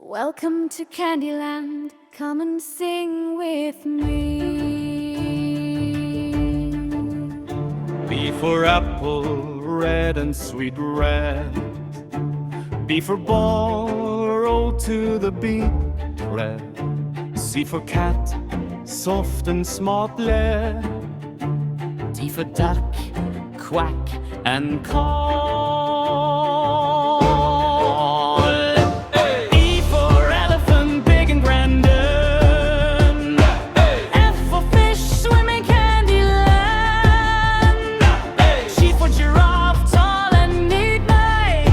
Welcome to Candyland, come and sing with me. B for apple, red and sweet red. B for ball, roll to the beat, red. C for cat, soft and smart led. D for duck, quack and call. E for elephant, big and grand. F for fish, swimming Candyland. G for giraffe, tall and neat made.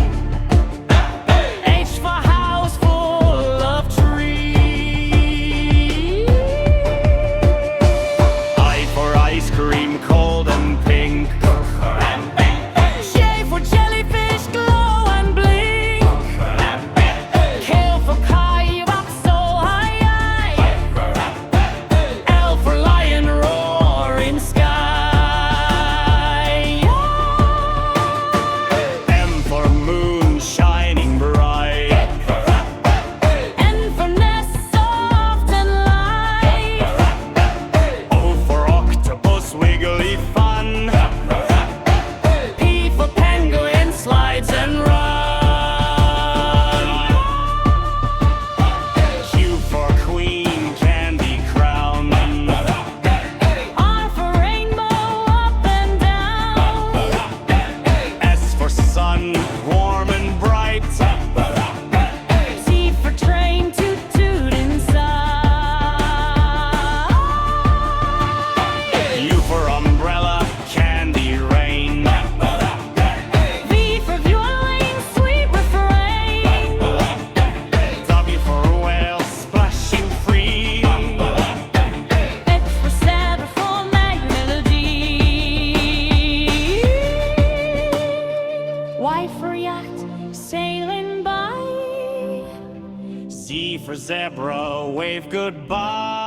H for house full of trees. I for ice cream, cold and pink. J for jellyfish, glow and blink. K for kite, up so high. L for lion, roaring sky. M for moon, shining bright. N for nest, soft and light. O for octopus, wiggly fun. P for penguin, slides and run. Q for queen, candy crown. R for rainbow, up and down. S for sun, warm and bright. T for train, toot toot inside. U for umbrella, candy rain. V for violin, sweet refrain. W for whale, splashing free. X for saxophone, melodies. Y for yacht, sailing by. Z for zebra, wave goodbye.